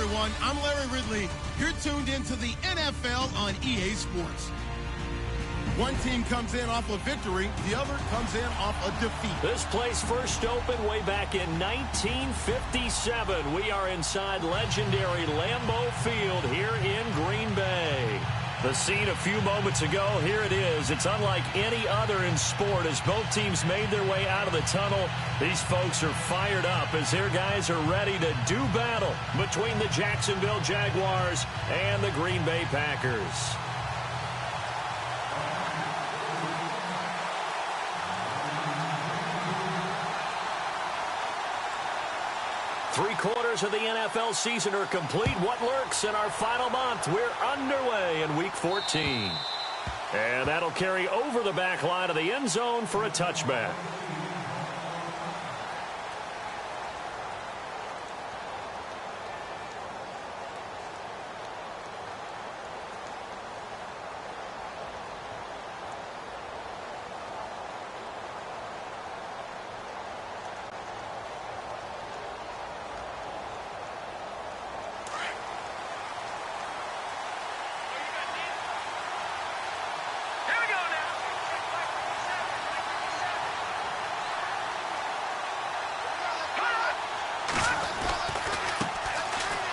everyone. I'm Larry Ridley. You're tuned into the NFL on EA Sports. One team comes in off a victory, the other comes in off a defeat. This place first opened way back in 1957. We are inside legendary Lambeau Field here in Green Bay. The scene a few moments ago, here it is. It's unlike any other in sport as both teams made their way out of the tunnel. These folks are fired up as their guys are ready to do battle between the Jacksonville Jaguars and the Green Bay Packers. Three-quarters of the NFL season are complete. What lurks in our final month? We're underway in Week 14. And that'll carry over the back line of the end zone for a touchback.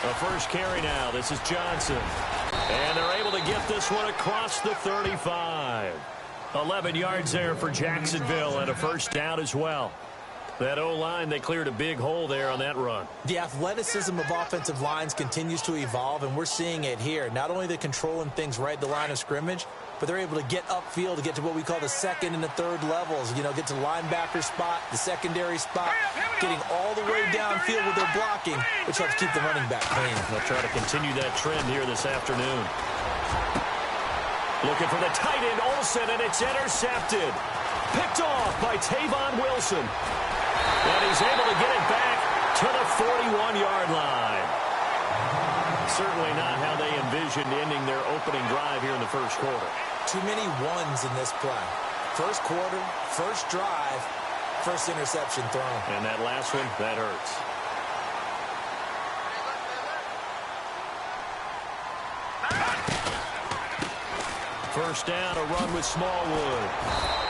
The first carry now. This is Johnson. And they're able to get this one across the 35. 11 yards there for Jacksonville and a first down as well. That O-line, they cleared a big hole there on that run. The athleticism of offensive lines continues to evolve, and we're seeing it here. Not only are they controlling things right at the line of scrimmage, but they're able to get upfield to get to what we call the second and the third levels. You know, get to the linebacker spot, the secondary spot, getting all the way downfield with their blocking, which helps keep the running back clean. They'll try to continue that trend here this afternoon. Looking for the tight end, Olsen, and it's intercepted. Picked off by Tavon Wilson. And he's able to get it back to the 41-yard line. Certainly not how they envisioned ending their opening drive here in the first quarter. Too many ones in this play. First quarter, first drive, first interception thrown. And that last one, that hurts. First down, a run with Smallwood.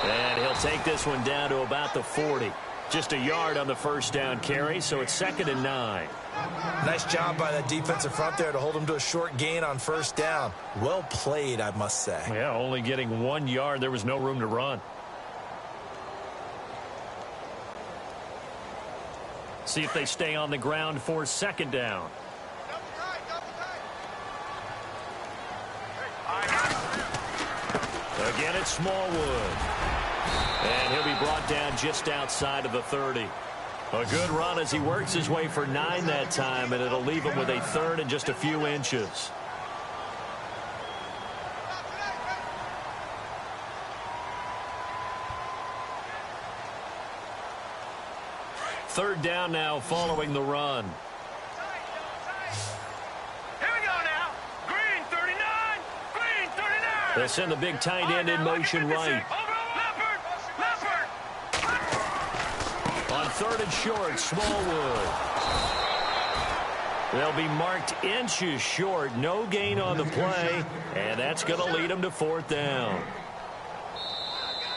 And he'll take this one down to about the 40. Just a yard on the first down carry, so it's 2nd and 9. Nice job by that defensive front there to hold him to a short gain on first down. Well played, I must say. Yeah, only getting 1 yard. There was no room to run. See if they stay on the ground for 2nd down. Again, it's Smallwood. And he'll be brought down just outside of the 30. A good run as he works his way for 9 that time, and it'll leave him with a 3rd and just a few inches. Third down now following the run. Here we go now. Green 39. Green 39. They'll send the big tight end in motion right. On 3rd and short, Smallwood. They'll be marked inches short. No gain on the play, and that's going to lead them to 4th down.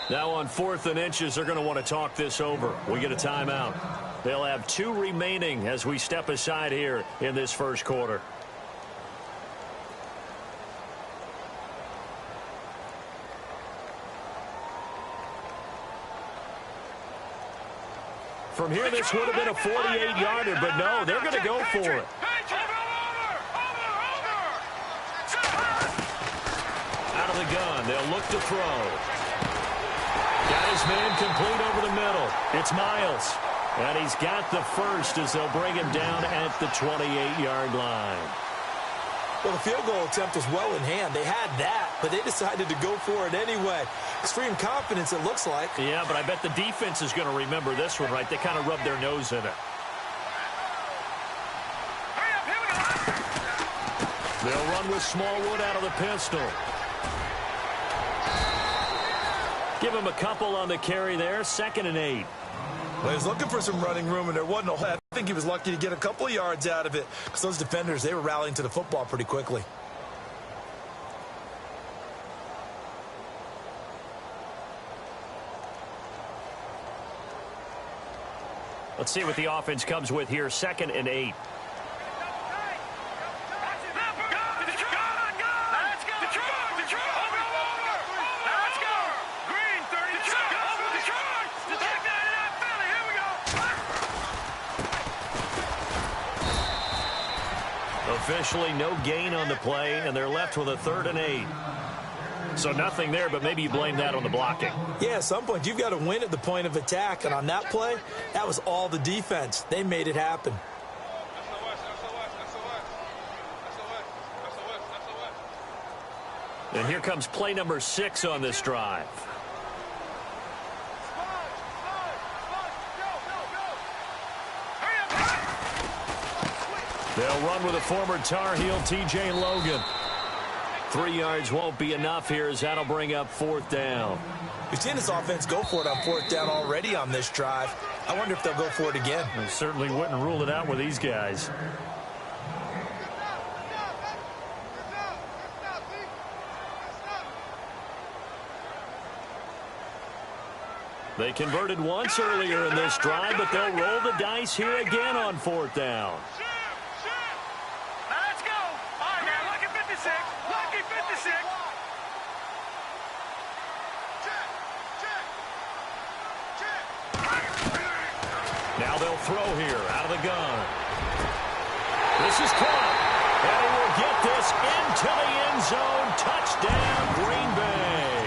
Now on 4th and inches, they're going to want to talk this over. We get a timeout. They'll have 2 remaining as we step aside here in this first quarter. From here, this would have been a 48-yarder, but no, they're going to go for it. Out of the gun, they'll look to throw. Got his man complete over the middle. It's Miles. And he's got the first as they'll bring him down at the 28-yard line. Well, the field goal attempt was well in hand. They had that, but they decided to go for it anyway. Extreme confidence, it looks like. Yeah, but I bet the defense is going to remember this one, right? They kind of rubbed their nose in it. They'll run with Smallwood out of the pistol. Give him a couple on the carry there. 2nd and 8. Well, he was looking for some running room, and there wasn't a whole I think he was lucky to get a couple of yards out of it because those defenders, they were rallying to the football pretty quickly. Let's see what the offense comes with here. 2nd and 8. Officially no gain on the play, and they're left with a 3rd and 8. So nothing there, but maybe you blame that on the blocking. Yeah, at some point, you've got to win at the point of attack. And on that play, that was all the defense. They made it happen. And here comes play number 6 on this drive. They'll run with a former Tar Heel, T.J. Logan. 3 yards won't be enough here as that'll bring up 4th down. We've seen this offense go for it on 4th down already on this drive. I wonder if they'll go for it again. I certainly wouldn't rule it out with these guys. They converted once earlier in this drive, but they'll roll the dice here again on 4th down. Now they'll throw here out of the gun. This is caught. And he will get this into the end zone. Touchdown, Green Bay.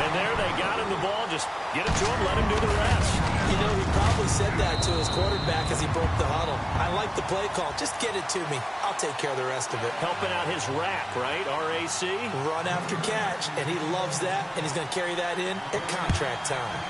And there they got him the ball. Just get it to him, let him do the rest. You know, he probably said that to his quarterback as he broke the huddle. I like the play call. Just get it to me. I'll take care of the rest of it. Helping out his rack, right? RAC. Run after catch, and he loves that, and he's going to carry that in at contract time.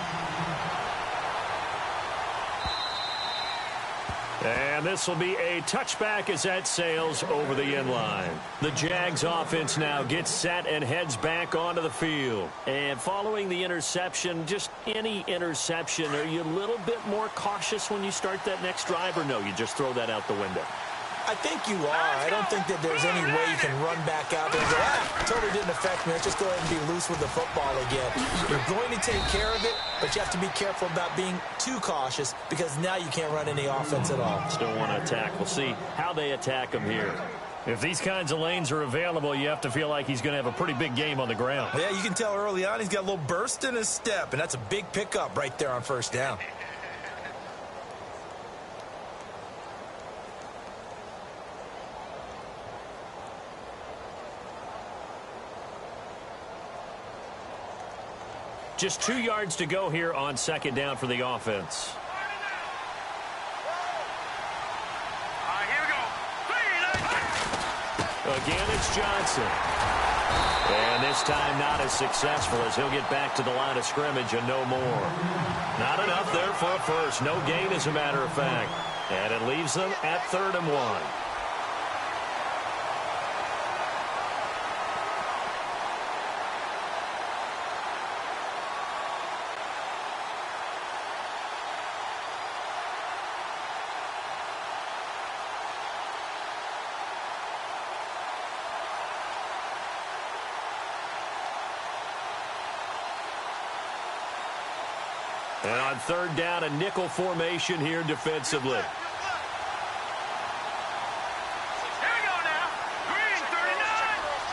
And this will be a touchback as that sails over the end line. The Jags offense now gets set and heads back onto the field. And following the interception, just any interception, are you a little bit more cautious when you start that next drive, or no, you just throw that out the window? I think you are. I don't think that there's any way you can run back out there and go, totally didn't affect me. Let's just go ahead and be loose with the football again. You're going to take care of it, but you have to be careful about being too cautious because now you can't run any offense at all. Still want to attack. We'll see how they attack him here. If these kinds of lanes are available, you have to feel like he's going to have a pretty big game on the ground. Yeah, you can tell early on he's got a little burst in his step, and that's a big pickup right there on 1st down. Just 2 yards to go here on 2nd down for the offense. Here we go. Again, it's Johnson. And this time not as successful as he'll get back to the line of scrimmage and no more. Not enough there for a first. No gain, as a matter of fact. And it leaves them at 3rd and 1. And on 3rd down, a nickel formation here defensively. Here we go now. Green 39.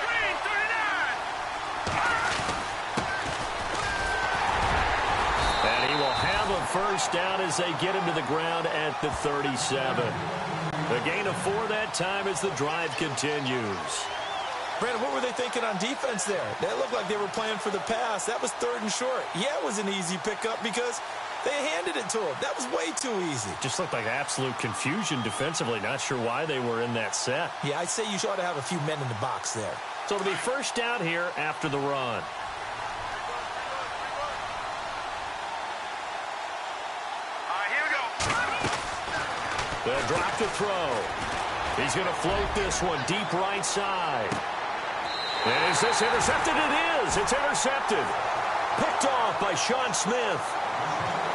Green 39. And he will have a 1st down as they get him to the ground at the 37. A gain of 4 that time as the drive continues. Brandon, what were they thinking on defense there? That looked like they were playing for the pass. That was 3rd and short. Yeah, it was an easy pickup because they handed it to him. That was way too easy. Just looked like absolute confusion defensively. Not sure why they were in that set. Yeah, I'd say you ought to have a few men in the box there. So it'll be 1st down here after the run. Here we go. They'll drop the throw. He's going to float this one deep right side. And is this intercepted? It is. It's intercepted. Picked off by Sean Smith.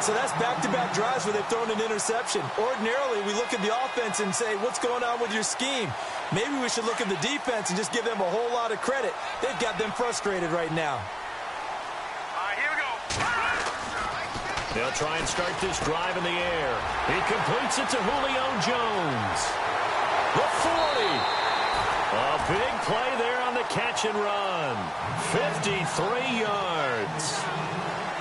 So that's back-to-back drives where they've thrown an interception. Ordinarily, we look at the offense and say, what's going on with your scheme? Maybe we should look at the defense and just give them a whole lot of credit. They've got them frustrated right now. All right, here we go. They'll try and start this drive in the air. He completes it to Julio Jones. The 40. A big play there on the catch and run. 53 yards.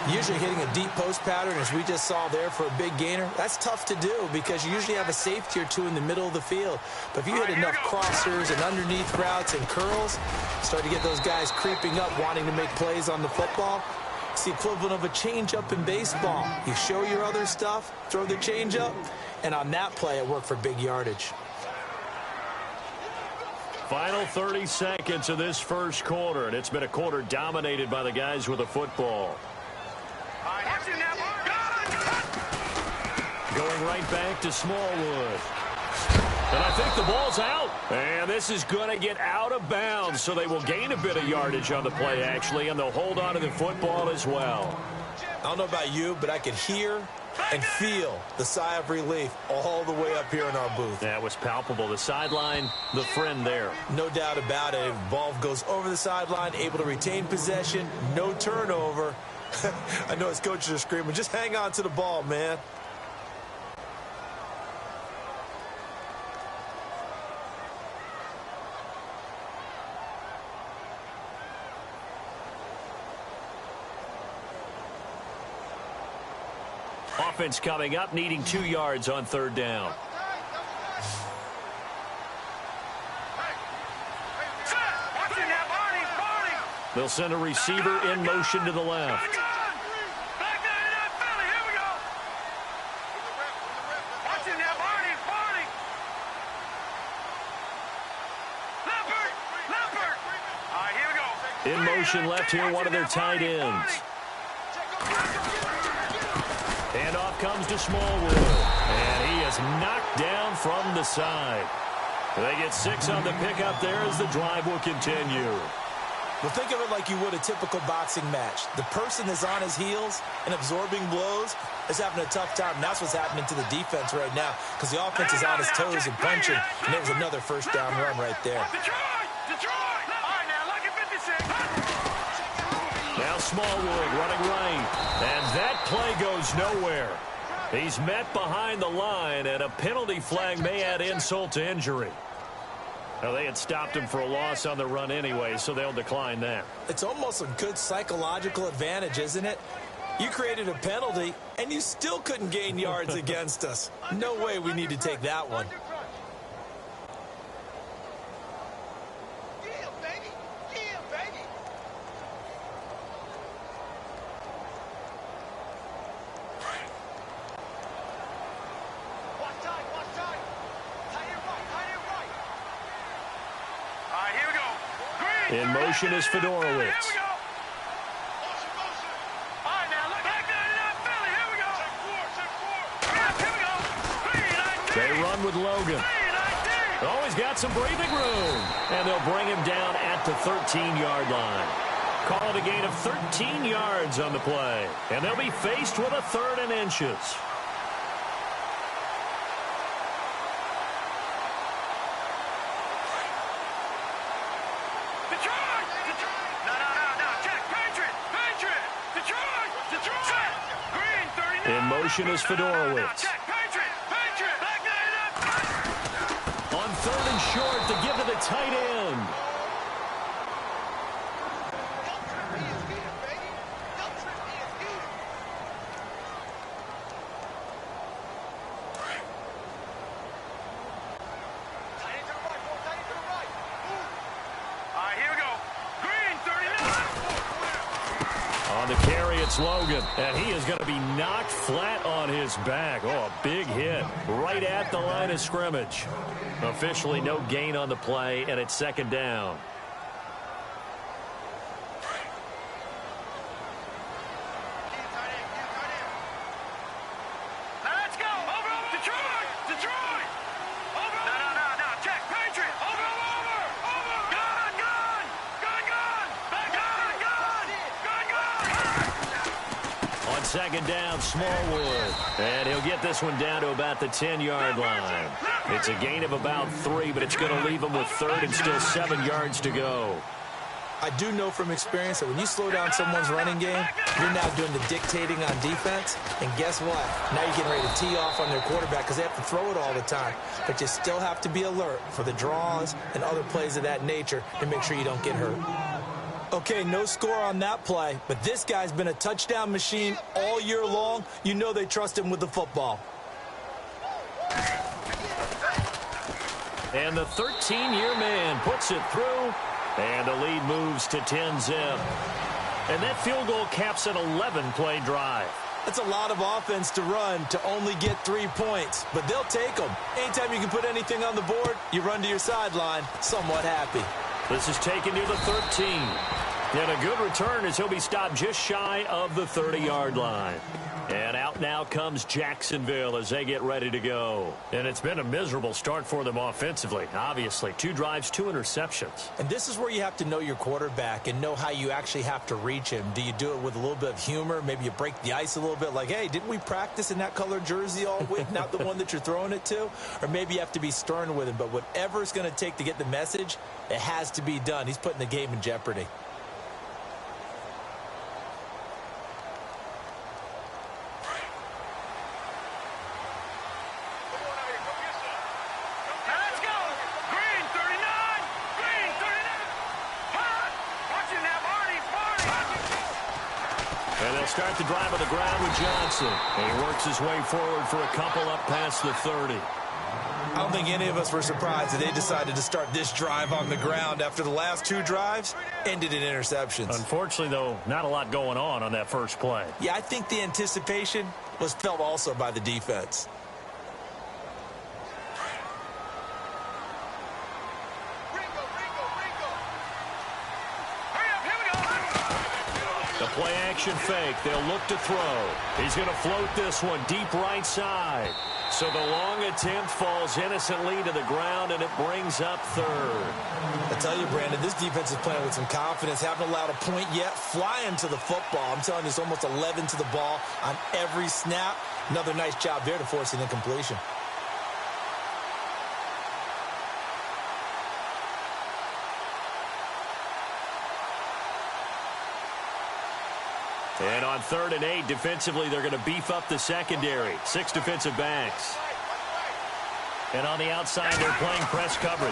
Usually hitting a deep post pattern, as we just saw there for a big gainer, that's tough to do because you usually have a safety or two in the middle of the field. But if you hit enough crossers and underneath routes and curls, start to get those guys creeping up, wanting to make plays on the football. It's the equivalent of a changeup in baseball. You show your other stuff, throw the changeup, and on that play, it worked for big yardage. Final 30 seconds of this first quarter, and it's been a quarter dominated by the guys with the football. Going right back to Smallwood. And I think the ball's out. And this is going to get out of bounds, so they will gain a bit of yardage on the play, actually, and they'll hold on to the football as well. I don't know about you, but I could hear and feel the sigh of relief all the way up here in our booth. That was palpable. The sideline, the friend there. No doubt about it. If the ball goes over the sideline, able to retain possession, no turnover. I know his coaches are screaming, just hang on to the ball, man. Offense coming up, needing 2 yards on third down. They'll send a receiver in motion to the left. In motion left here, one of their tight ends. Handoff comes to Smallwood. And he is knocked down from the side. They get 6 on the pickup there as the drive will continue. Well, think of it like you would a typical boxing match. The person that's on his heels and absorbing blows is having a tough time. And that's what's happening to the defense right now because the offense is on his toes and punching. And there was another first down run right there. Now Smallwood running right. And that play goes nowhere. He's met behind the line, and a penalty flag may add insult to injury. Now, they had stopped him for a loss on the run anyway, so they'll decline that. It's almost a good psychological advantage, isn't it? You created a penalty, and you still couldn't gain yards against us. No way we need to take that one. In motion is Fedorowicz. They run with Logan. Oh, he's got some breathing room. And they'll bring him down at the 13-yard line. Call it a gain of 13 yards on the play. And they'll be faced with a 3rd and inches. In motion is Fedorowicz. On 3rd and short to give to the tight end. Logan, and he is going to be knocked flat on his back. Oh, a big hit right at the line of scrimmage. Officially no gain on the play, and it's 2nd down. Let's go! Over! Detroit! Detroit! Over! No, check! Patriot! Over! Gun! second down, Smallwood. And he'll get this one down to about the 10-yard line. It's a gain of about 3, but it's going to leave him with third and still 7 yards to go. I do know from experience that when you slow down someone's running game, you're now doing the dictating on defense. And guess what? Now you're getting ready to tee off on their quarterback because they have to throw it all the time. But you still have to be alert for the draws and other plays of that nature to make sure you don't get hurt. Okay, no score on that play, but this guy's been a touchdown machine all year long. You know they trust him with the football. And the 13-year man puts it through. And the lead moves to 10-zip. And that field goal caps an 11-play drive. That's a lot of offense to run to only get 3 points, but they'll take them. Anytime you can put anything on the board, you run to your sideline somewhat happy. This is taken near the 13. And a good return as he'll be stopped just shy of the 30-yard line. And out now comes Jacksonville as they get ready to go. And it's been a miserable start for them offensively, obviously. 2 drives, 2 interceptions. And this is where you have to know your quarterback and know how you actually have to reach him. Do you do it with a little bit of humor? Maybe you break the ice a little bit like, hey, didn't we practice in that color jersey all week? Not the one that you're throwing it to? Or maybe you have to be stern with him. But whatever it's going to take to get the message, it has to be done. He's putting the game in jeopardy. Start the drive on the ground with Johnson. And he works his way forward for a couple up past the 30. I don't think any of us were surprised that they decided to start this drive on the ground after the last 2 drives ended in interceptions. Unfortunately, though, not a lot going on that first play. Yeah, I think the anticipation was felt also by the defense. The play-action fake. They'll look to throw. He's going to float this one deep right side. So the long attempt falls innocently to the ground, and it brings up third. I tell you, Brandon, this defense is playing with some confidence. Haven't allowed a point yet. Flying to the football. I'm telling you, it's almost 11 to the ball on every snap. Another nice job there to force an incompletion. And on 3rd and 8, defensively, they're going to beef up the secondary. 6 defensive backs. And on the outside, they're playing press coverage.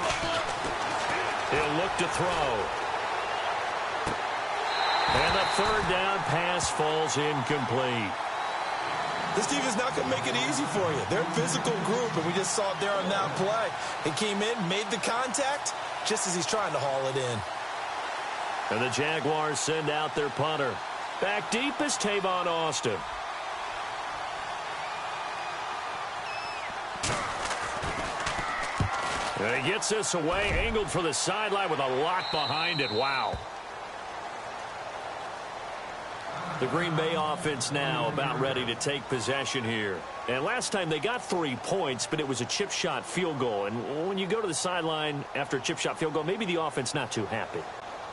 He'll look to throw. And the 3rd down pass falls incomplete. This team is not going to make it easy for you. They're a physical group, and we just saw it there on that play. He came in, made the contact, just as he's trying to haul it in. And the Jaguars send out their punter. Back deep is Tavon Austin. And he gets this away, angled for the sideline with a lock behind it. Wow. The Green Bay offense now about ready to take possession here. And last time they got 3 points, but it was a chip shot field goal. And when you go to the sideline after a chip shot field goal, maybe the offense not too happy.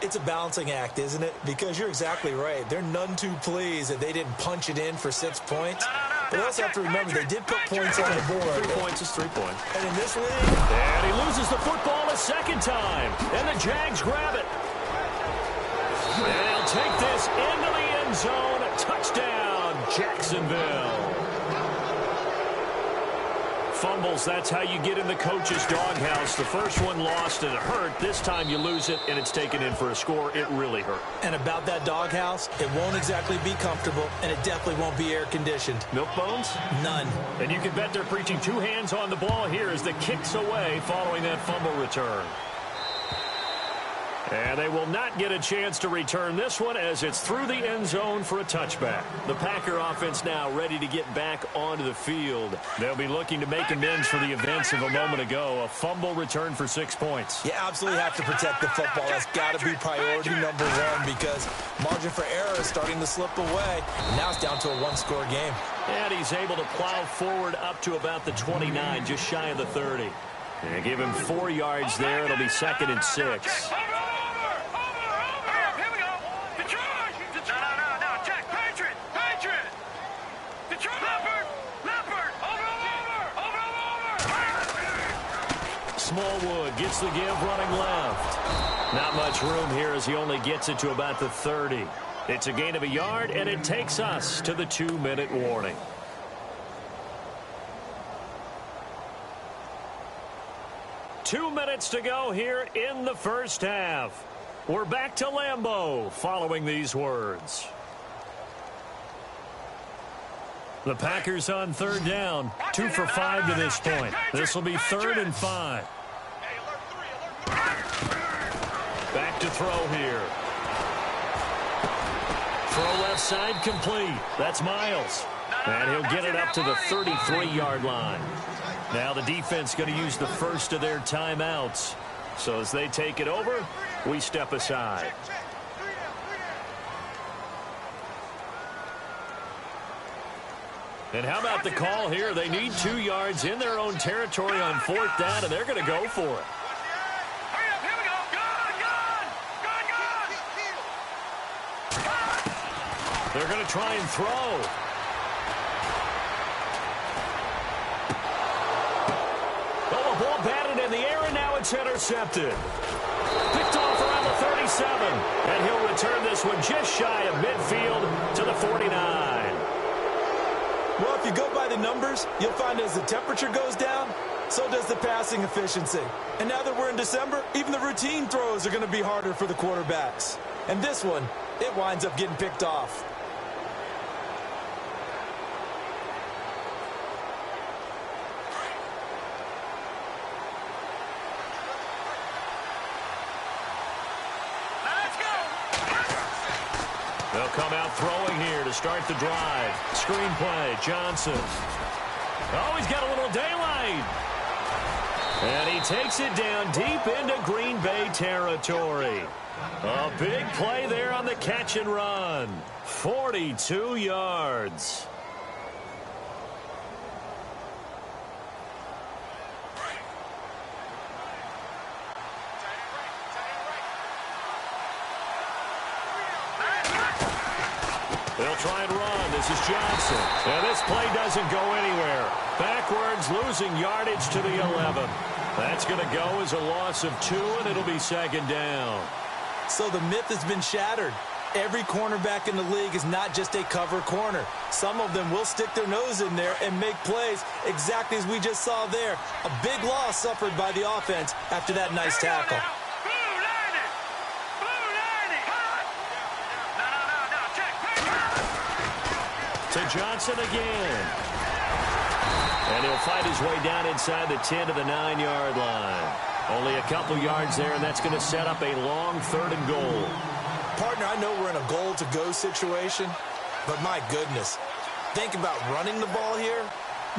It's a balancing act, isn't it? Because you're exactly right. They're none too pleased that they didn't punch it in for 6 points. But we also have to remember they did put points on the board. 3 points is 3 points. And in this league... And he loses the football a second time. And the Jags grab it. And he'll take this into the end zone. A touchdown, Jacksonville. Fumbles, that's how you get in the coach's doghouse. The first one lost and it hurt. This time you lose it and it's taken in for a score. It really hurt. And about that doghouse, it won't exactly be comfortable, and it definitely won't be air-conditioned. Milk bones? None. And you can bet they're preaching 2 hands on the ball here as the kick's away following that fumble return. And they will not get a chance to return this one as it's through the end zone for a touchback. The Packer offense now ready to get back onto the field. They'll be looking to make amends for the events of a moment ago. A fumble return for 6 points. You absolutely have to protect the football. That's got to be priority number 1 because margin for error is starting to slip away. And now it's down to a 1-score game. And he's able to plow forward up to about the 29, just shy of the 30. And give him 4 yards there. It'll be 2nd and 6. Smallwood gets the give running left. Not much room here as he only gets it to about the 30. It's a gain of a yard, and it takes us to the 2-minute warning. Two minutes to go here in the first half. We're back to Lambeau following these words. The Packers on third down. 2 for 5 to this point. This will be 3rd and 5. Back to throw here. Throw left side complete. That's Miles. And he'll get it up to the 33-yard line. Now the defense going to use the first of their timeouts. So as they take it over, we step aside. And how about the call here? They need 2 yards in their own territory on 4th down, and they're going to go for it. Hurry up, here we go. Gun. They're going to try and throw. Oh, the ball batted in the air, and now it's intercepted. Picked off around the 37, and he'll return this one just shy of midfield to the 49. Well, if you go by the numbers, you'll find as the temperature goes down, so does the passing efficiency. And now that we're in December, even the routine throws are going to be harder for the quarterbacks. And this one, it winds up getting picked off. They'll come out throwing here to start the drive. Screenplay, Johnson. Oh, he's got a little daylight. And he takes it down deep into Green Bay territory. A big play there on the catch and run. 42 yards. They'll try and run. This is Johnson. And this play doesn't go anywhere. Backwards, losing yardage to the 11. That's going to go as a loss of 2, and it'll be 2nd down. So the myth has been shattered. Every cornerback in the league is not just a cover corner. Some of them will stick their nose in there and make plays exactly as we just saw there. A big loss suffered by the offense after that nice tackle. To Johnson again. And he'll fight his way down inside the 10 to the 9-yard line. Only a couple yards there, and that's going to set up a long 3rd and goal. Partner, I know we're in a goal-to-go situation, but my goodness, think about running the ball here.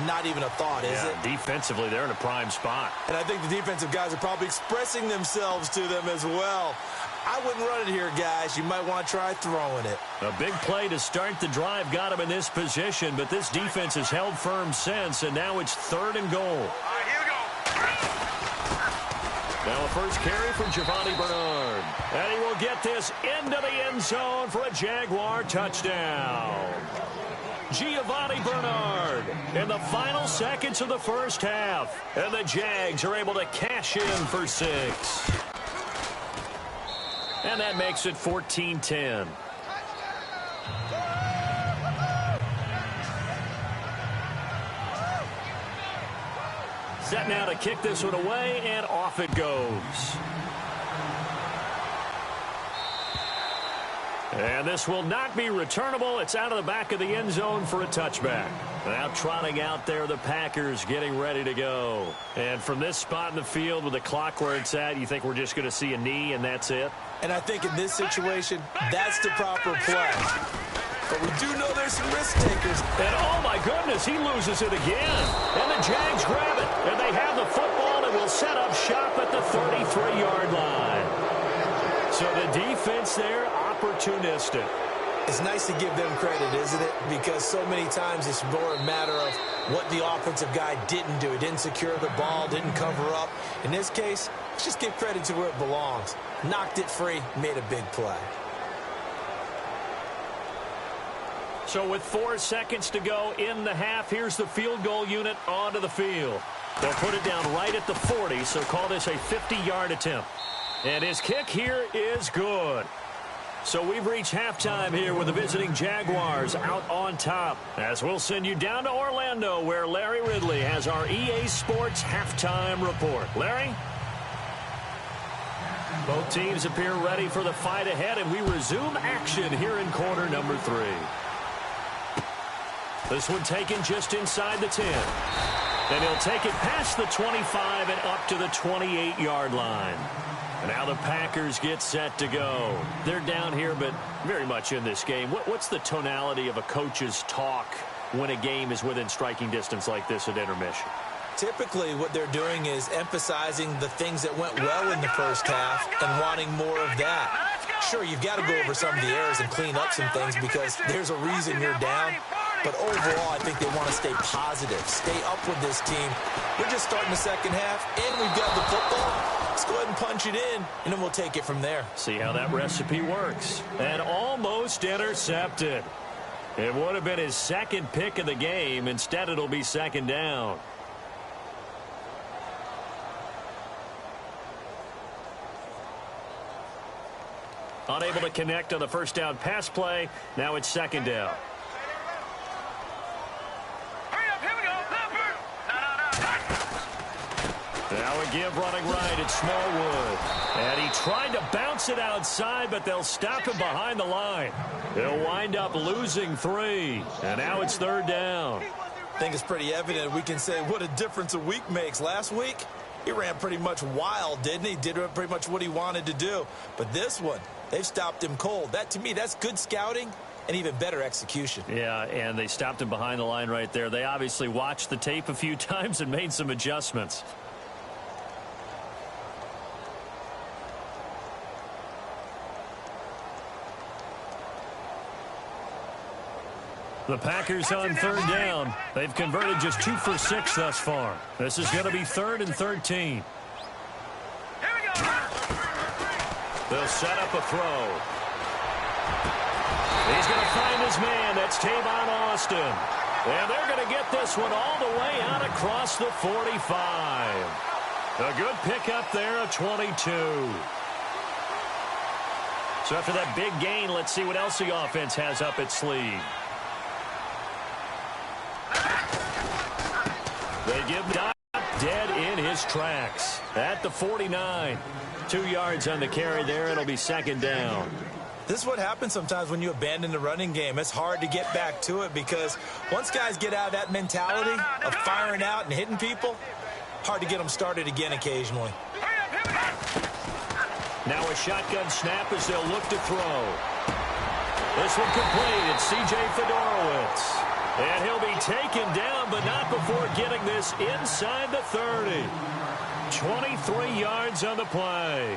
Not even a thought, is it? Defensively, they're in a prime spot. And I think the defensive guys are probably expressing themselves to them as well. I wouldn't run it here, guys. You might want to try throwing it. A big play to start the drive got him in this position, but this defense has held firm since, and now it's 3rd and goal. All right, here we go. Now a first carry from Giovanni Bernard. And he will get this into the end zone for a Jaguar touchdown. Giovanni Bernard in the final seconds of the first half. And the Jags are able to cash in for 6. And that makes it 14-10. Set now to kick this one away, and off it goes. And this will not be returnable. It's out of the back of the end zone for a touchback. Now trotting out there, the Packers getting ready to go. And from this spot in the field with the clock where it's at, you think we're just going to see a knee and that's it? And I think in this situation, that's the proper play. But we do know there's some risk takers. And oh my goodness, he loses it again. And the Jags grab it. And they have the football and will set up shop at the 33-yard line. So the defense there, opportunistic. It's nice to give them credit, isn't it? Because so many times it's more a matter of what the offensive guy didn't do. He didn't secure the ball, didn't cover up. In this case, let's just give credit to where it belongs. Knocked it free, made a big play. So with 4 seconds to go in the half, here's the field goal unit onto the field. They'll put it down right at the 40, so call this a 50-yard attempt. And his kick here is good. So we've reached halftime here with the visiting Jaguars out on top. As we'll send you down to Orlando, where Larry Ridley has our EA Sports halftime report. Larry? Both teams appear ready for the fight ahead, and we resume action here in quarter number 3. This one taken just inside the 10. And he'll take it past the 25 and up to the 28-yard line. And now the Packers get set to go. They're down here, but very much in this game. What's the tonality of a coach's talk when a game is within striking distance like this at intermission? Typically, what they're doing is emphasizing the things that went well in the first half and wanting more of that. Sure, you've got to go over some of the errors and clean up some things because there's a reason you're down. But overall, I think they want to stay positive, stay up with this team. We're just starting the second half, and we've got the football. Let's go ahead and punch it in, and then we'll take it from there. See how that recipe works. And almost intercepted. It would have been his second pick of the game. Instead, it'll be second down. Unable to connect on the first down pass play. Now it's second down. Now a give running right at Smallwood. And he tried to bounce it outside, but they'll stop him behind the line. He'll wind up losing 3. And now it's third down. I think it's pretty evident we can say what a difference a week makes. Last week, he ran pretty much wild, didn't he? Did pretty much what he wanted to do. But this one, they've stopped him cold. That, to me, that's good scouting and even better execution. Yeah, and they stopped him behind the line right there. They obviously watched the tape a few times and made some adjustments. The Packers on third down. They've converted just 2 for 6 thus far. This is going to be 3rd and 13. They'll set up a throw. He's going to find his man. That's Tavon Austin. And they're going to get this one all the way out across the 45. A good pickup there, a 22. So after that big gain, let's see what else the offense has up its sleeve. They give Doc dead in his tracks at the 49. 2 yards on the carry there. It'll be second down. This is what happens sometimes when you abandon the running game. It's hard to get back to it because once guys get out of that mentality of firing out and hitting people, hard to get them started again occasionally. Now a shotgun snap as they'll look to throw. This one complete. It's C.J. Fedorowicz. And he'll be taken down, but not before getting this inside the 30. 23 yards on the play.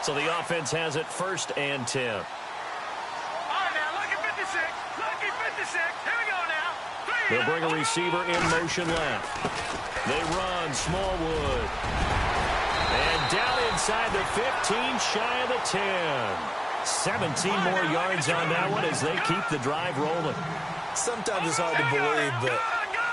So the offense has it 1st and 10. All right, now, lucky 56. Lucky 56. Here we go now. They'll bring a receiver in motion left. They run Smallwood. And down inside the 15, shy of the 10. 17 more yards on that one as they keep the drive rolling. Sometimes it's hard to believe, but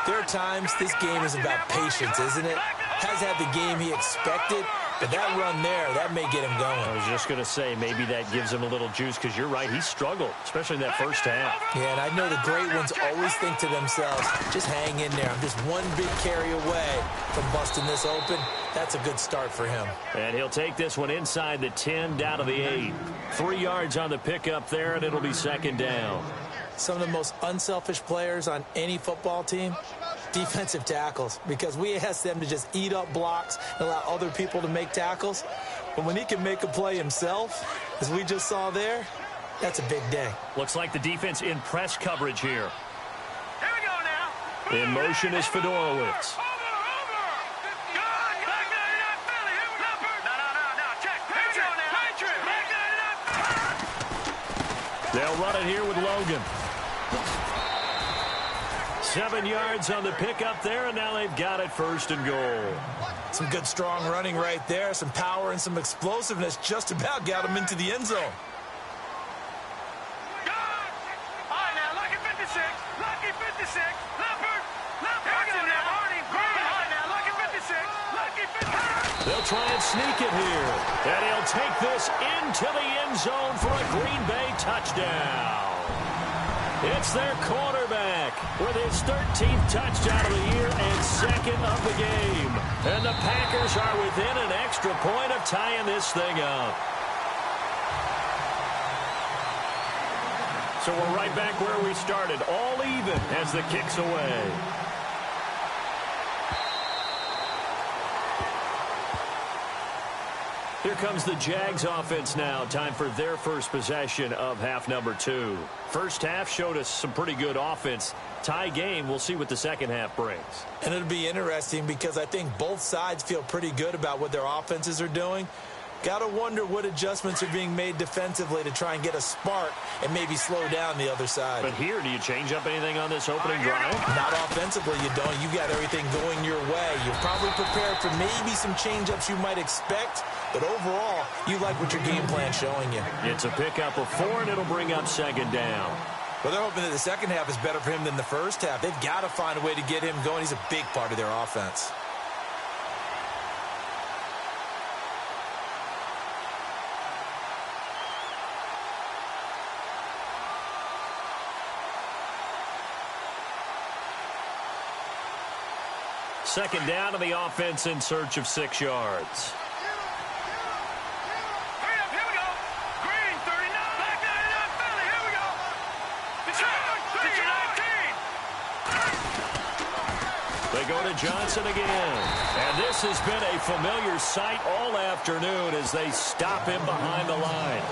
there are times this game is about patience, isn't it? Has had the game he expected, but that run there, that may get him going. I was just going to say, maybe that gives him a little juice because you're right, he struggled, especially in that first half. Yeah, and I know the great ones always think to themselves, just hang in there. I'm just one big carry away from busting this open. That's a good start for him. And he'll take this one inside the 10, down to the 8. 3 yards on the pickup there, and it'll be second down. Some of the most unselfish players on any football team, defensive tackles, because we ask them to just eat up blocks and allow other people to make tackles. But when he can make a play himself, as we just saw there, that's a big day. Looks like the defense in press coverage here. Here we go now. In motion is Fedorowicz. They'll run it here with Logan. 7 yards on the pickup there, and now they've got it 1st and goal. Some good, strong running right there. Some power and some explosiveness just about got him into the end zone. All right, now, lucky 56. Lucky 56. They'll try and sneak it here. And he'll take this into the end zone for a Green Bay touchdown. It's their quarterback with his 13th touchdown of the year and second of the game. And the Packers are within an extra point of tying this thing up. So we're right back where we started, all even as the kick's away. Here comes the Jags offense now. Time for their first possession of half number 2. First half showed us some pretty good offense. Tie game, we'll see what the second half brings. And it'll be interesting because I think both sides feel pretty good about what their offenses are doing. Got to wonder what adjustments are being made defensively to try and get a spark and maybe slow down the other side. But here, do you change up anything on this opening drive? Not offensively, you don't. You got everything going your way. You're probably prepared for maybe some change-ups you might expect, but overall, you like what your game plan's showing you. It's a pickup of 4, and it'll bring up second down. Well, they're hoping that the second half is better for him than the first half. They've got to find a way to get him going. He's a big part of their offense. Second down to the offense in search of 6 yards. Hurry up, here we go. Green, 39. Back down in that belly, here we go. Detroit, 39. They go to Johnson again. And this has been a familiar sight all afternoon as they stop him behind the line.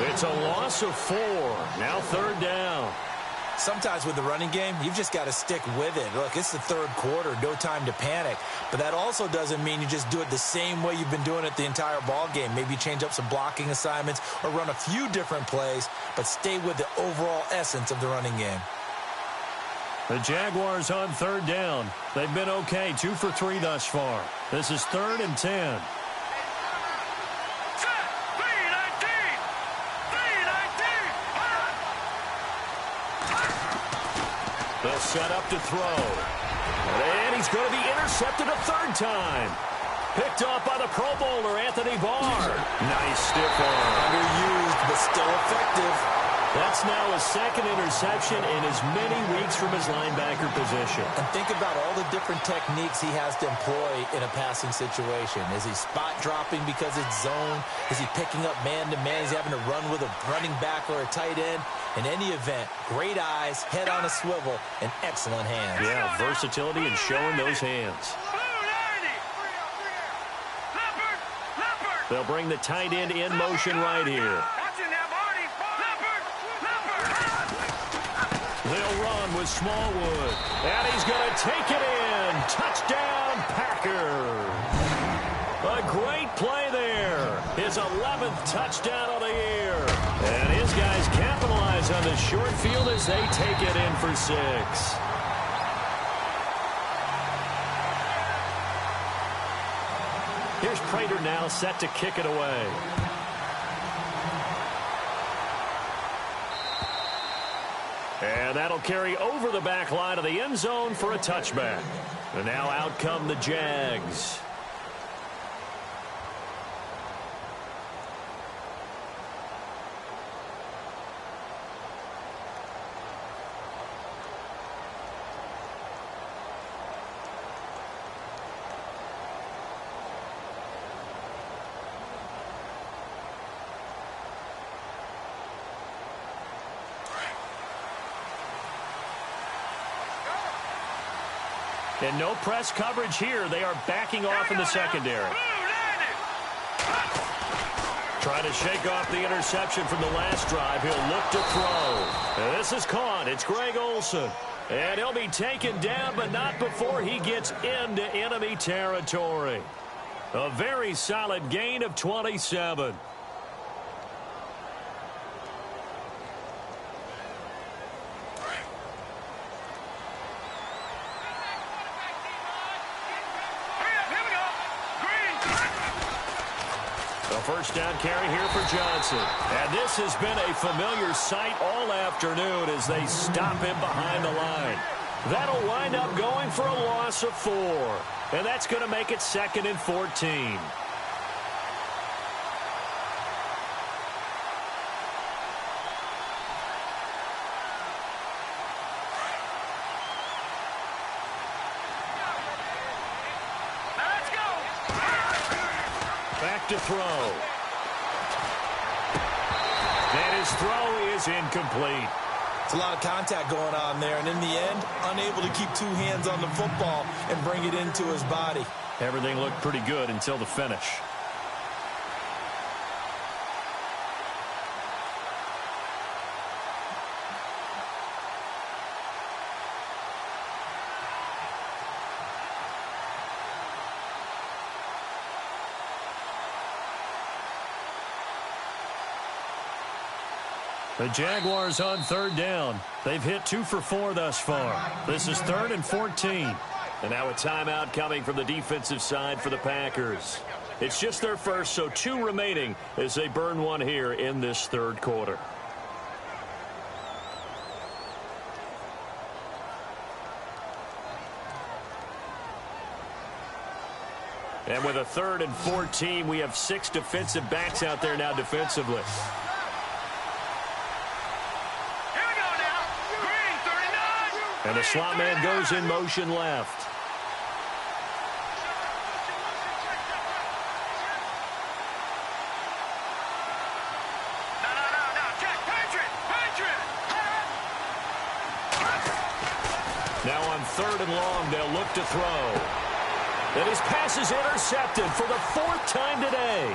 It's a loss of 4. Now third down. Sometimes with the running game, you've just got to stick with it. Look, it's the third quarter, no time to panic. But that also doesn't mean you just do it the same way you've been doing it the entire ball game. Maybe change up some blocking assignments or run a few different plays, but stay with the overall essence of the running game. The Jaguars on third down. They've been okay, 2 for 3 thus far. This is 3rd and 10. They'll set up to throw. And he's going to be intercepted a 3rd time. Picked off by the Pro Bowler, Anthony Barr. Nice stiff arm. Underused, but still effective. That's now his 2nd interception in as many weeks from his linebacker position. And think about all the different techniques he has to employ in a passing situation. Is he spot dropping because it's zone? Is he picking up man-to-man? Is he having to run with a running back or a tight end? In any event, great eyes, head on a swivel, and excellent hands. Yeah, versatility and showing those hands. They'll bring the tight end in motion right here. They'll run with Smallwood. And he's going to take it in. Touchdown, Packers. A great play there. His 11th touchdown of the year. And his guys capitalize on the short field as they take it in for 6. Here's Prater now set to kick it away. And that'll carry over the back line of the end zone for a touchback. And now out come the Jags. And no press coverage here. They are backing off in the secondary. Trying to shake off the interception from the last drive. He'll look to throw. And this is caught. It's Greg Olsen. And he'll be taken down, but not before he gets into enemy territory. A very solid gain of 27. First down carry here for Johnson. And this has been a familiar sight all afternoon as they stop him behind the line. That'll wind up going for a loss of 4. And that's going to make it 2nd and 14. Back to throw. And his throw is incomplete. It's a lot of contact going on there, and in the end, unable to keep two hands on the football and bring it into his body. Everything looked pretty good until the finish. The Jaguars on third down. They've hit 2 for 4 thus far. This is 3rd and 14. And now a timeout coming from the defensive side for the Packers. It's just their first, so 2 remaining as they burn one here in this third quarter. And with a 3rd and 14, we have 6 defensive backs out there now defensively. And the slot man goes in motion left. Now on 3rd and long, they'll look to throw. And his pass is intercepted for the 4th time today.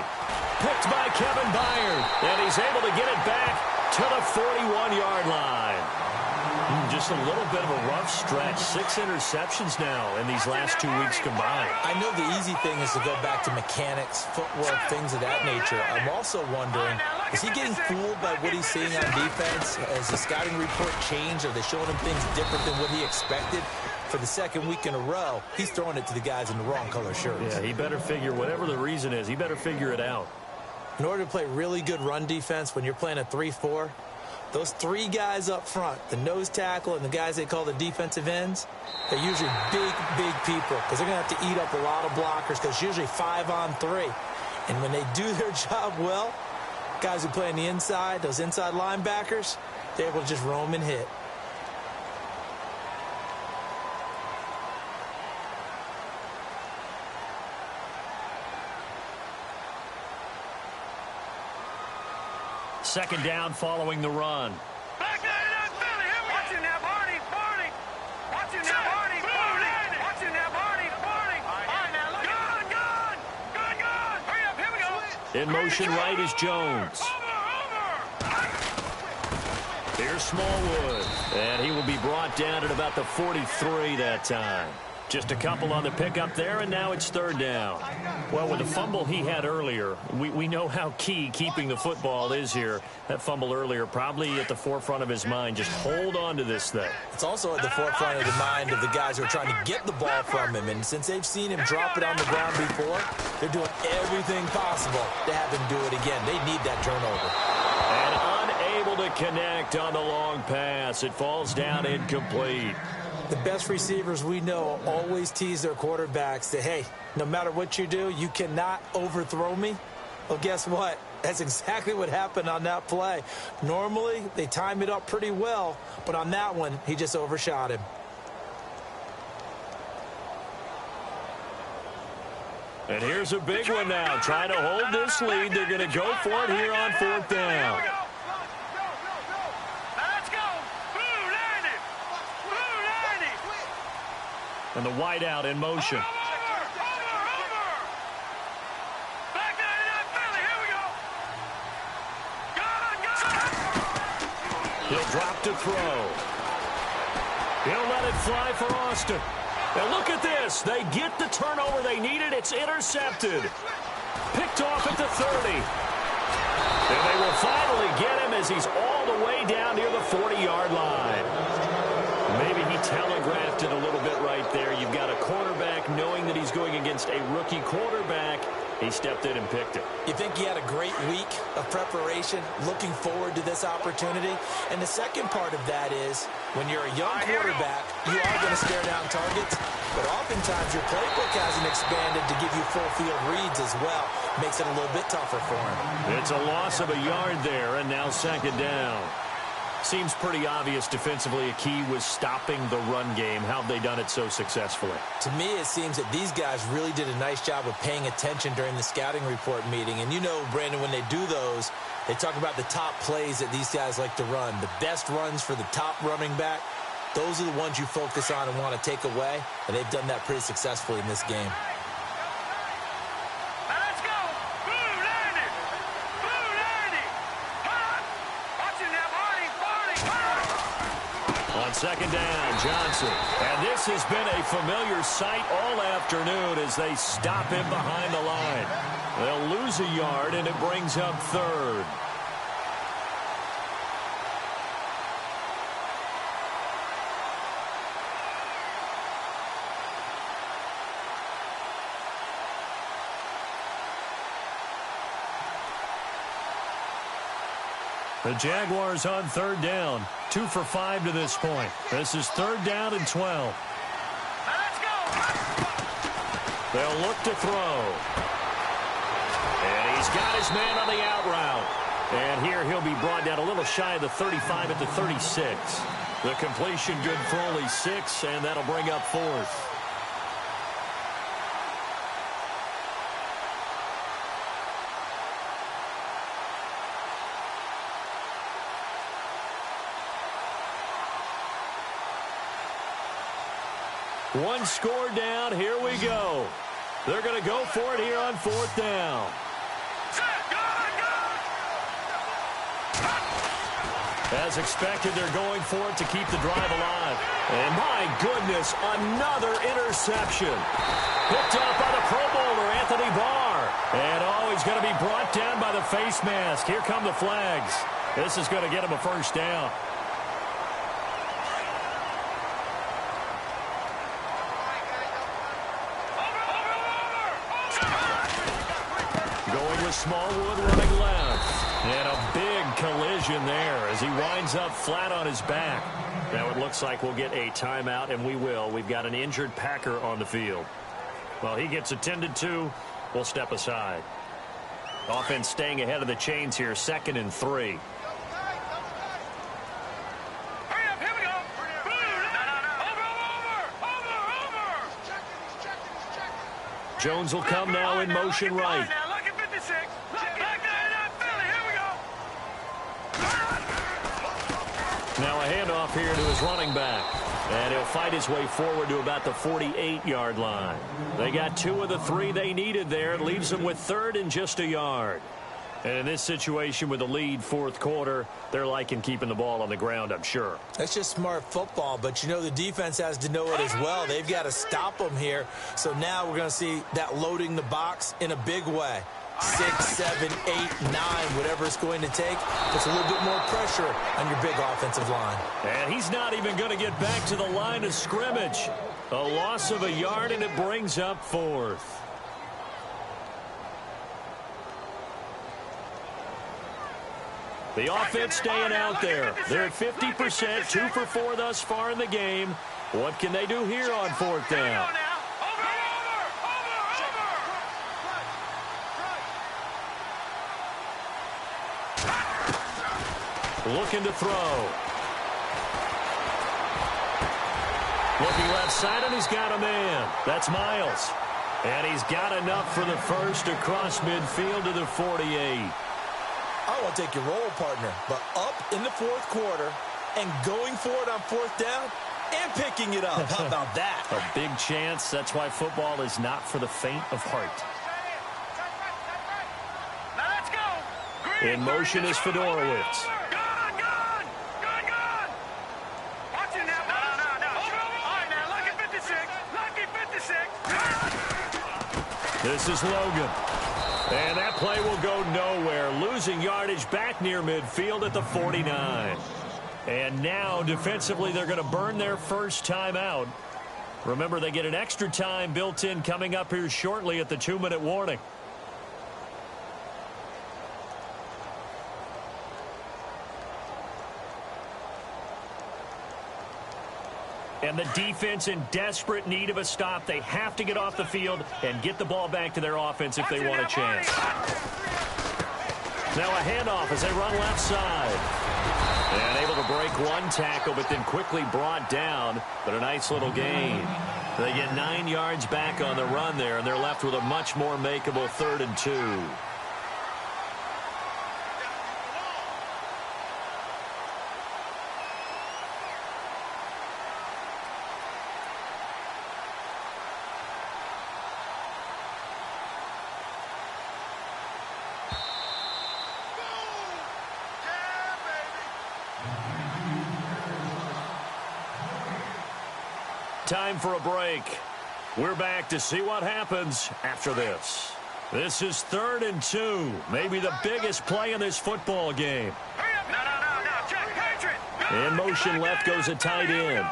Picked by Kevin Byard. And he's able to get it back to the 41-yard line. Just a little bit of a rough stretch. 6 interceptions now in these last 2 weeks combined. I know the easy thing is to go back to mechanics, footwork, things of that nature. I'm also wondering, is he getting fooled by what he's seeing on defense? Has the scouting report changed? Are they showing him things different than what he expected? For the 2nd week in a row, he's throwing it to the guys in the wrong color shirts. Yeah, he better figure, whatever the reason is, he better figure it out. In order to play really good run defense when you're playing a 3-4, those 3 guys up front, the nose tackle and the guys they call the defensive ends, they're usually big, big people because they're going to have to eat up a lot of blockers because it's usually 5 on 3. And when they do their job well, guys who play on the inside, those inside linebackers, they're able to just roam and hit. Second down following the run. Back there, Philly. Here we go. Watch him now, Barney. Barney. Watch him now, Barney. Barney. Watch him now, Barney. Barney. All right, now look. Gun. Hurry up. Here we go. In motion right is Jones. Here's Smallwood. And he will be brought down at about the 43 that time. Just a couple on the pickup there, and now it's 3rd down. Well, with the fumble he had earlier, we know how key keeping the football is here. That fumble earlier probably at the forefront of his mind. Just hold on to this thing. It's also at the forefront of the mind of the guys who are trying to get the ball from him. And since they've seen him drop it on the ground before, they're doing everything possible to have him do it again. They need that turnover. And unable to connect on the long pass. It falls down incomplete. The best receivers we know always tease their quarterbacks that, hey, no matter what you do, you cannot overthrow me. Well, guess what? That's exactly what happened on that play. Normally, they time it up pretty well, but on that one, he just overshot him. And here's a big one now. Trying to hold this lead. They're going to go for it here on 4th down. And the wideout in motion. Back there, Philly. Here we go. Gun. He'll drop to throw. He'll let it fly for Austin. And look at this. They get the turnover they needed. It's intercepted. Picked off at the 30. And they will finally get him as he's all the way down near the 40-yard line. Maybe he telegraphed it a little bit right there. You've got a quarterback knowing that he's going against a rookie quarterback. He stepped in and picked it. You think he had a great week of preparation, looking forward to this opportunity? And the second part of that is, when you're a young quarterback, you are going to stare down targets, but oftentimes your playbook hasn't expanded to give you full field reads as well. Makes it a little bit tougher for him. It's a loss of a yard there, and now 2nd down. Seems pretty obvious defensively a key was stopping the run game. How have they done it so successfully? To me, it seems that these guys really did a nice job of paying attention during the scouting report meeting. And you know, Brandon, when they do those, they talk about the top plays that these guys like to run. The best runs for the top running back, those are the ones you focus on and want to take away. And they've done that pretty successfully in this game. On second down, Johnson. And this has been a familiar sight all afternoon as they stop him behind the line. They'll lose a yard, and it brings up third. The Jaguars on third down. 2 for 5 to this point. This is third down and 12. Let's go. They'll look to throw. And he's got his man on the out route. And here he'll be brought down a little shy of the 35 at the 36. The completion good for only 6, and that'll bring up fourth. One score down. Here we go. They're going to go for it here on fourth down. As expected, they're going for it to keep the drive alive. And my goodness, another interception. Picked up by the Pro Bowler, Anthony Barr. And oh, he's going to be brought down by the face mask. Here come the flags. This is going to get him a first down. Smallwood running left. And a big collision there as he winds up flat on his back. Now it looks like we'll get a timeout, and we will. We've got an injured Packer on the field. Well, he gets attended to. We'll step aside. Offense staying ahead of the chains here, 2nd and 3. Jones will come now in motion right. Now a handoff here to his running back. And he'll fight his way forward to about the 48-yard line. They got 2 of the 3 they needed there. It leaves them with 3rd and just a yard. And in this situation with the lead, fourth quarter, they're liking keeping the ball on the ground, I'm sure. That's just smart football, but you know the defense has to know it as well. They've got to stop them here. So now we're going to see that loading the box in a big way. 6, 7, 8, 9, whatever it's going to take, puts a little bit more pressure on your big offensive line. And he's not even going to get back to the line of scrimmage. A loss of a yard, and it brings up fourth. The offense staying out there. They're at 50%, 2 for 4 thus far in the game. What can they do here on fourth down? Looking to throw. Looking left side, and he's got a man. That's Miles. And he's got enough for the first across midfield to the 48. I want to take your role, partner, but up in the fourth quarter and going for it on fourth down and picking it up. How about that? A big chance. That's why football is not for the faint of heart. In motion is Fedorowicz. This is Logan. And that play will go nowhere. Losing yardage back near midfield at the 49. And now, defensively, they're going to burn their first timeout. Remember, they get an extra time built in coming up here shortly at the 2-minute warning. And the defense in desperate need of a stop. They have to get off the field and get the ball back to their offense if they want a chance. Now a handoff as they run left side. And able to break one tackle, but then quickly brought down. But a nice little gain. They get 9 yards back on the run there, and they're left with a much more makeable 3rd and 2. Time for a break. We're back to see what happens after this. This is 3rd and 2. Maybe the biggest play in this football game. In motion left goes a tight end.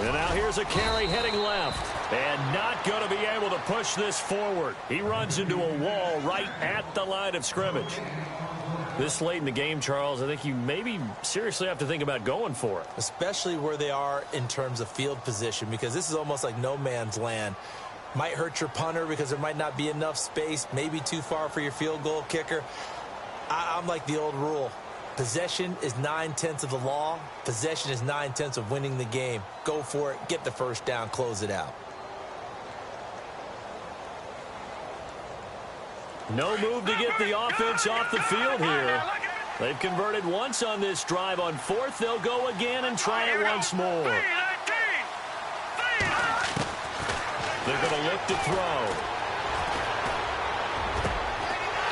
And now here's a carry heading left. And not going to be able to push this forward. He runs into a wall right at the line of scrimmage. This late in the game, Charles, I think you maybe seriously have to think about going for it. Especially where they are in terms of field position, because this is almost like no man's land. Might hurt your punter because there might not be enough space, maybe too far for your field goal kicker. I'm like the old rule. Possession is 9/10 of the law. Possession is 9/10 of winning the game. Go for it, get the first down, close it out. No move to get the offense off the field here. They've converted once on this drive. On 4th, they'll go again and try it once more. They're going to look to throw.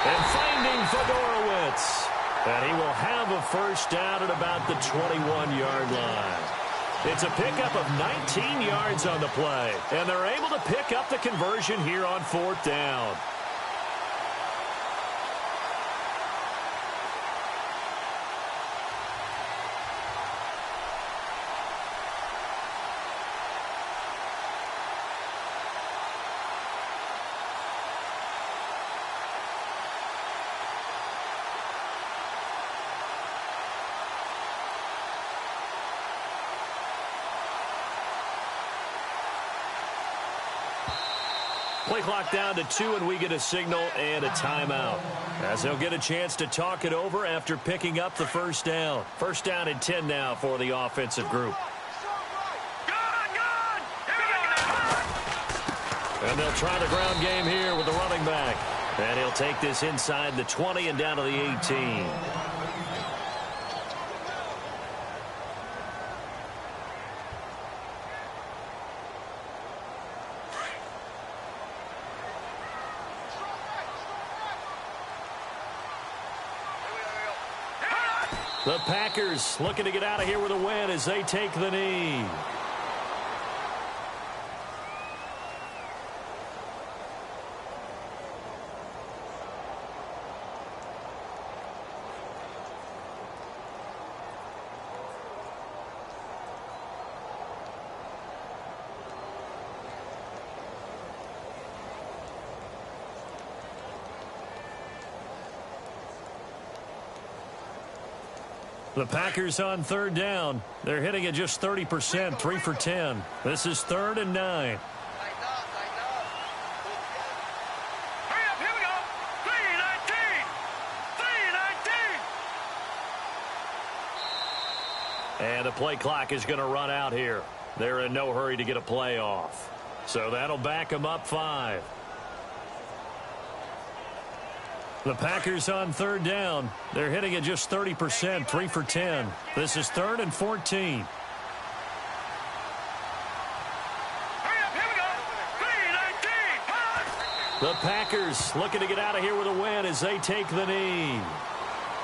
And finding Fedorowicz. And he will have a first down at about the 21-yard line. It's a pickup of 19 yards on the play. And they're able to pick up the conversion here on 4th down. Play clock down to 2, and we get a signal and a timeout, as they'll get a chance to talk it over after picking up the first down. First down and 10 now for the offensive group. And they'll try the ground game here with the running back. And he'll take this inside the 20 and down to the 18. The Packers looking to get out of here with a win as they take the knee. The Packers on 3rd down. They're hitting at just 30%, 3 for 10. This is 3rd and 9. And the play clock is going to run out here. They're in no hurry to get a play off. So that'll back them up 5. The Packers on 3rd down. They're hitting at just 30%, 3 for 10. This is 3rd and 14. The Packers looking to get out of here with a win as they take the knee.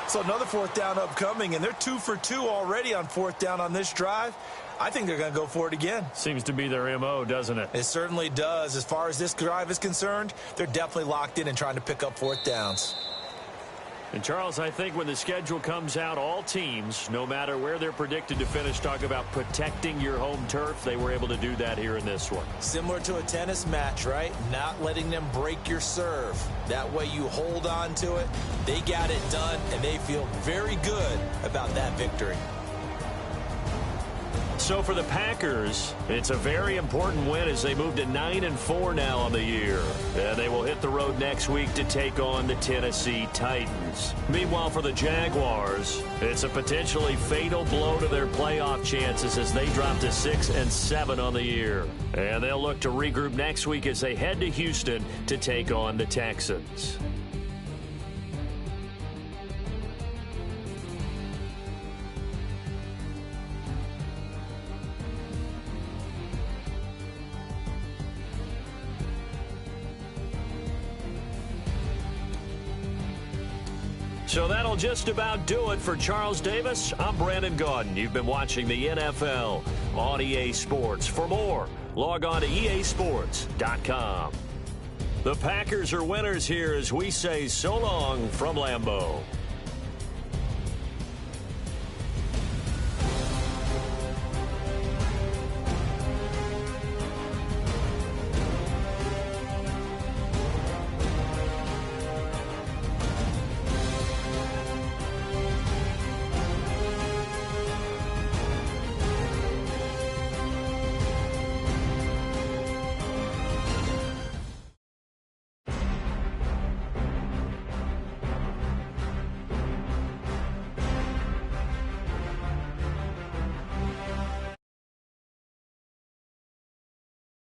So another 4th down upcoming, and they're 2 for 2 already on 4th down on this drive. I think they're going to go for it again. Seems to be their M.O., doesn't it? It certainly does. As far as this drive is concerned, they're definitely locked in and trying to pick up 4th downs. And, Charles, I think when the schedule comes out, all teams, no matter where they're predicted to finish, talk about protecting your home turf. They were able to do that here in this one. Similar to a tennis match, right? Not letting them break your serve. That way you hold on to it. They got it done, and they feel very good about that victory. So for the Packers, it's a very important win as they move to 9-4 now on the year. And they will hit the road next week to take on the Tennessee Titans. Meanwhile, for the Jaguars, it's a potentially fatal blow to their playoff chances as they drop to 6-7 on the year. And they'll look to regroup next week as they head to Houston to take on the Texans. So that'll just about do it for Charles Davis. I'm Brandon Gaudin. You've been watching the NFL on EA Sports. For more, log on to easports.com. The Packers are winners here as we say so long from Lambeau.